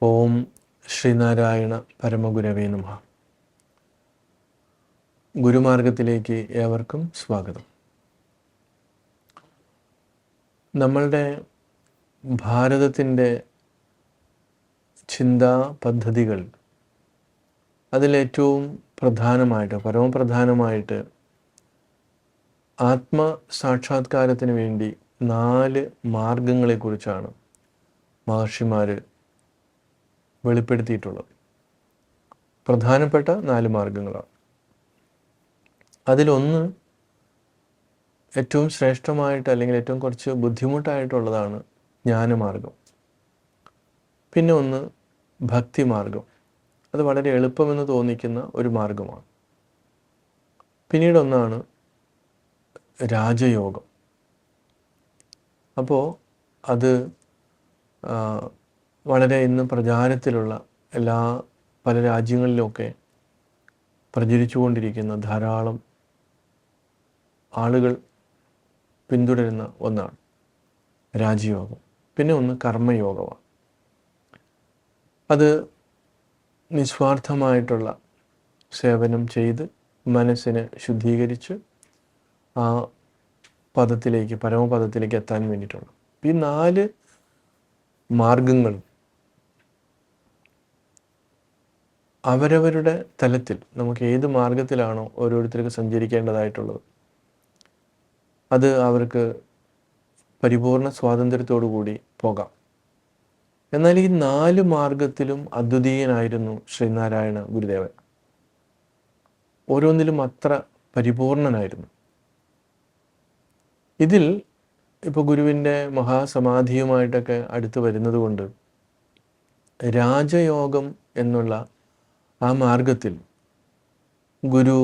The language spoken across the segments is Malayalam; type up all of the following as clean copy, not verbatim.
ഓം ശ്രീനാരായണ പരമഗുരവേ നമഃ. ഗുരുമാർഗത്തിലേക്ക് ഏവർക്കും സ്വാഗതം. നമ്മളുടെ ഭാരതത്തിൻ്റെ ചിന്താ പദ്ധതികൾ അതിലേറ്റവും പ്രധാനമായിട്ട് പരമപ്രധാനമായിട്ട് ആത്മസാക്ഷാത്കാരത്തിന് വേണ്ടി 4 മാർഗങ്ങളെക്കുറിച്ചാണ് മഹർഷിമാർ വെളിപ്പെടുത്തിയിട്ടുള്ളത്. പ്രധാനപ്പെട്ട 4 മാർഗങ്ങളാണ്. അതിലൊന്ന് ഏറ്റവും ശ്രേഷ്ഠമായിട്ട് അല്ലെങ്കിൽ ഏറ്റവും കുറച്ച് ബുദ്ധിമുട്ടായിട്ടുള്ളതാണ് ജ്ഞാനമാർഗം. പിന്നെ ഒന്ന് ഭക്തിമാർഗം. അത് വളരെ എളുപ്പമെന്ന് തോന്നിക്കുന്ന ഒരു മാർഗമാണ്. പിന്നീട് ഒന്നാണ് രാജയോഗം. അപ്പോൾ അത് വളരെ ഇന്ന് പ്രചാരത്തിലുള്ള പല രാജ്യങ്ങളിലുമൊക്കെ പ്രചരിച്ചുകൊണ്ടിരിക്കുന്ന ധാരാളം ആളുകൾ പിന്തുടരുന്ന ഒന്നാണ് രാജയോഗം. പിന്നെ ഒന്ന് കർമ്മയോഗമാണ്. അത് നിസ്വാർത്ഥമായിട്ടുള്ള സേവനം ചെയ്ത് മനസ്സിനെ ശുദ്ധീകരിച്ച് ആ പരമപദത്തിലേക്ക് എത്താൻ വേണ്ടിയിട്ടുള്ള ഈ 4 മാർഗങ്ങൾ അവരവരുടെ തലത്തിൽ നമുക്ക് ഏത് മാർഗത്തിലാണോ ഓരോരുത്തർക്ക് സഞ്ചരിക്കേണ്ടതായിട്ടുള്ളത് അത് അവർക്ക് പരിപൂർണ സ്വാതന്ത്ര്യത്തോടു കൂടി പോകാം. എന്നാൽ ഈ 4 മാർഗത്തിലും അദ്വിതീയനായിരുന്നു ശ്രീനാരായണ ഗുരുദേവൻ. ഓരോന്നിലും അത്ര പരിപൂർണനായിരുന്നു. ഇതിൽ ഇപ്പോൾ ഗുരുവിൻ്റെ മഹാസമാധിയുമായിട്ടൊക്കെ അടുത്ത് വരുന്നത് കൊണ്ട് രാജയോഗം എന്നുള്ള ആ മാർഗത്തിൽ ഗുരു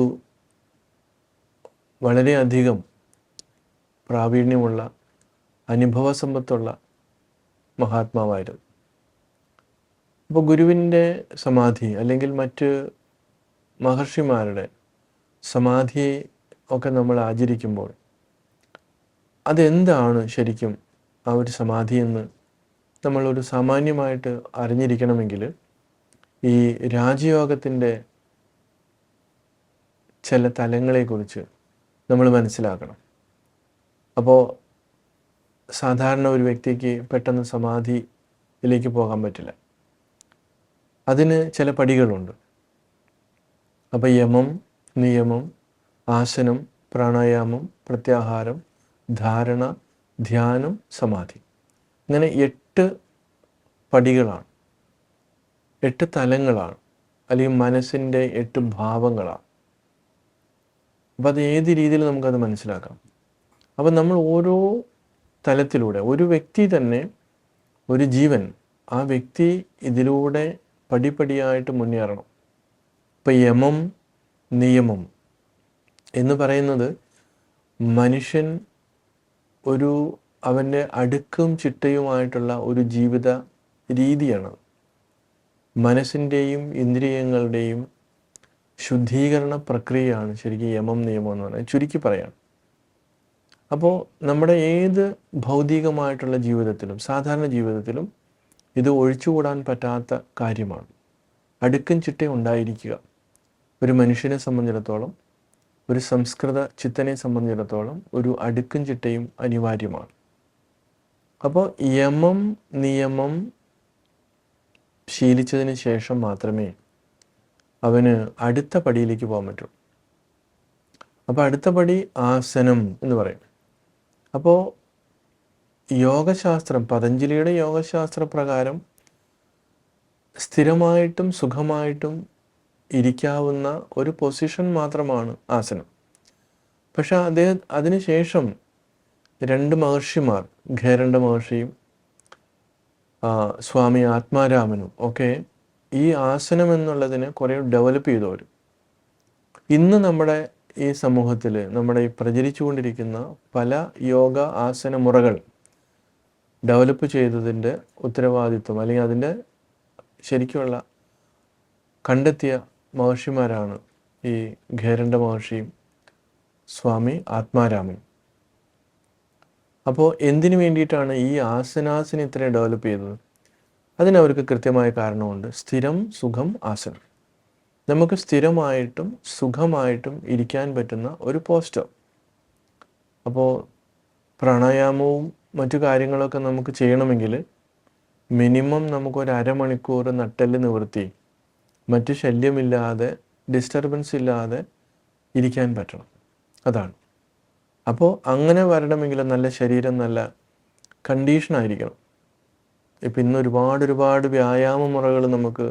വളരെയധികം പ്രാവീണ്യമുള്ള അനുഭവസമ്പത്തുള്ള മഹാത്മാവായിരുന്നു. അപ്പോൾ ഗുരുവിൻ്റെ സമാധി അല്ലെങ്കിൽ മറ്റ് മഹർഷിമാരുടെ സമാധി ഒക്കെ നമ്മൾ ആചരിക്കുമ്പോൾ അതെന്താണ് ശരിക്കും ആ ഒരു സമാധി എന്ന് നമ്മളൊരു സാമാന്യമായിട്ട് അറിഞ്ഞിരിക്കണമെങ്കിൽ ഈ രാജയോഗത്തിൻ്റെ ചില തലങ്ങളെക്കുറിച്ച് നമ്മൾ മനസ്സിലാക്കണം. അപ്പോൾ സാധാരണ ഒരു വ്യക്തിക്ക് പെട്ടെന്ന് സമാധിയിലേക്ക് പോകാൻ പറ്റില്ല. അതിന് ചില പടികളുണ്ട്. അപ്പോൾ യമം, നിയമം, ആസനം, പ്രാണായാമം, പ്രത്യാഹാരം, ധാരണ, ധ്യാനം, സമാധി. ഇങ്ങനെ 8 പടികളാണ്, 8 തലങ്ങളാണ്, അല്ലെങ്കിൽ മനസ്സിൻ്റെ 8 ഭാവങ്ങളാണ്. അപ്പം അത് ഏത് രീതിയിൽ നമുക്കത് മനസ്സിലാക്കാം. അപ്പം നമ്മൾ ഓരോ തലത്തിലൂടെ ഒരു വ്യക്തി തന്നെ, ഒരു ജീവൻ, ആ വ്യക്തി ഇതിലൂടെ പടിപടിയായിട്ട് മുന്നേറണം. ഇപ്പം യമം, നിയമം എന്ന് പറയുന്നത് മനുഷ്യൻ അവൻ്റെ അടുക്കും ചിട്ടയുമായിട്ടുള്ള ഒരു ജീവിത രീതിയാണ്. മനസ്സിൻ്റെയും ഇന്ദ്രിയങ്ങളുടെയും ശുദ്ധീകരണ പ്രക്രിയയാണ് ശരിക്കും യമം, നിയമം എന്ന് പറയുന്നത്, ചുരുക്കി പറയാം. അപ്പോൾ നമ്മുടെ ഏത് ഭൗതികമായിട്ടുള്ള ജീവിതത്തിലും സാധാരണ ജീവിതത്തിലും ഇത് ഒഴിച്ചുകൂടാൻ പറ്റാത്ത കാര്യമാണ്. അടുക്കും ചിട്ടയും ഉണ്ടായിരിക്കുക ഒരു മനുഷ്യനെ സംബന്ധിച്ചിടത്തോളം, ഒരു സംസ്കൃത ചിത്തനെ സംബന്ധിച്ചിടത്തോളം ഒരു അടുക്കും ചിട്ടയും അനിവാര്യമാണ്. അപ്പോൾ യമം, നിയമം ശീലിച്ചതിന് ശേഷം മാത്രമേ അവന് അടുത്ത പടിയിലേക്ക് പോകാൻ പറ്റൂ. അപ്പോൾ അടുത്ത പടി ആസനം എന്ന് പറയും. അപ്പോൾ യോഗശാസ്ത്രം, പതഞ്ജലിയുടെ യോഗശാസ്ത്ര പ്രകാരം സ്ഥിരമായിട്ടും സുഖമായിട്ടും ഇരിക്കാവുന്ന ഒരു പൊസിഷൻ മാത്രമാണ് ആസനം. പക്ഷെ അതിനുശേഷം 2 മഹർഷിമാർ, ഖേരണ്ട മഹർഷിയും സ്വാമി ആത്മാരാമനും ഒക്കെ ഈ ആസനം എന്നുള്ളതിനെ കുറേ ഡെവലപ്പ് ചെയ്തവർ. ഇന്ന് നമ്മുടെ ഈ സമൂഹത്തിൽ നമ്മുടെ ഈ പ്രചരിച്ചുകൊണ്ടിരിക്കുന്ന പല യോഗ ആസന മുറകൾ ഡെവലപ്പ് ചെയ്തതിൻ്റെ ഉത്തരവാദിത്വം അല്ലെങ്കിൽ അതിൻ്റെ ശരിക്കുള്ള കണ്ടെത്തിയ മഹർഷിമാരാണ് ഈ ഖേരണ്ട മഹർഷിയും സ്വാമി ആത്മാരാമനും. അപ്പോൾ എന്തിനു വേണ്ടിയിട്ടാണ് ഈ ആസനാസിനെ ഇത്രയും ഡെവലപ്പ് ചെയ്തത്? അതിനവർക്ക് കൃത്യമായ കാരണമുണ്ട്. സ്ഥിരം സുഖം ആസനം. നമുക്ക് സ്ഥിരമായിട്ടും സുഖമായിട്ടും ഇരിക്കാൻ പറ്റുന്ന ഒരു പോസ്റ്റർ. അപ്പോൾ പ്രാണായാമവും മറ്റു കാര്യങ്ങളൊക്കെ നമുക്ക് ചെയ്യണമെങ്കിൽ മിനിമം നമുക്കൊരു അരമണിക്കൂർ നട്ടെല്ല് നിവർത്തി മറ്റു ശല്യമില്ലാതെ ഡിസ്റ്റർബൻസ് ഇല്ലാതെ ഇരിക്കാൻ പറ്റണം. അതാണ്. അപ്പോൾ അങ്ങനെ വരണമെങ്കിൽ നല്ല ശരീരം നല്ല കണ്ടീഷനായിരിക്കണം. ഇപ്പം ഇന്ന് ഒരുപാട് വ്യായാമ മുറകൾ നമുക്ക്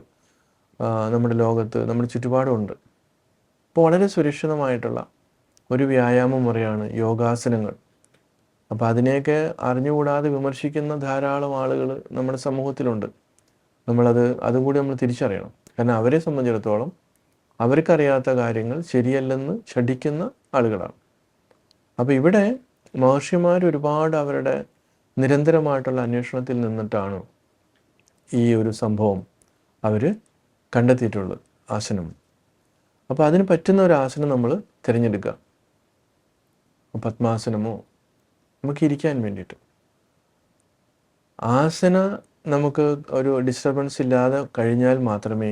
നമ്മുടെ ലോകത്ത് നമ്മുടെ ചുറ്റുപാടുമുണ്ട്. അപ്പോൾ വളരെ സുരക്ഷിതമായിട്ടുള്ള ഒരു വ്യായാമ മുറയാണ് യോഗാസനങ്ങൾ. അപ്പോൾ അതിനെയൊക്കെ അറിഞ്ഞുകൂടാതെ വിമർശിക്കുന്ന ധാരാളം ആളുകൾ നമ്മുടെ സമൂഹത്തിലുണ്ട്. അതും കൂടി നമ്മൾ തിരിച്ചറിയണം. കാരണം അവരെ സംബന്ധിച്ചിടത്തോളം അവർക്കറിയാത്ത കാര്യങ്ങൾ ശരിയല്ലെന്ന് ശഠിക്കുന്ന ആളുകളാണ്. അപ്പോൾ ഇവിടെ മഹർഷിമാർ ഒരുപാട് അവരുടെ നിരന്തരമായിട്ടുള്ള അന്വേഷണത്തിൽ നിന്നിട്ടാണ് ഈ ഒരു സംഭവം അവർ കണ്ടെത്തിയിട്ടുള്ളത്, ആസനം. അപ്പോൾ അതിന് പറ്റുന്ന ഒരു ആസനം നമ്മൾ തിരഞ്ഞെടുക്കുക. പത്മാസനമോ നമുക്ക് ഇരിക്കാൻ വേണ്ടിയിട്ട്. ആസന നമുക്ക് ഒരു ഡിസ്റ്റർബൻസ് ഇല്ലാതെ കഴിഞ്ഞാൽ മാത്രമേ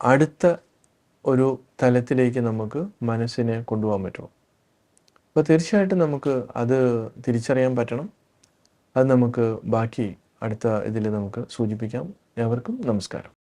അടുത്ത ഒരു തലത്തിലേക്ക് നമുക്ക് മനസ്സിനെ കൊണ്ടുപോകാൻ പറ്റുള്ളൂ. അപ്പോൾ തീർച്ചയായിട്ടും നമുക്ക് അത് തിരിച്ചറിയാൻ പറ്റണം. അത് നമുക്ക് ബാക്കി അടുത്ത ഇതിൽ നമുക്ക് സൂചിപ്പിക്കാം. ഏവർക്കും നമസ്കാരം.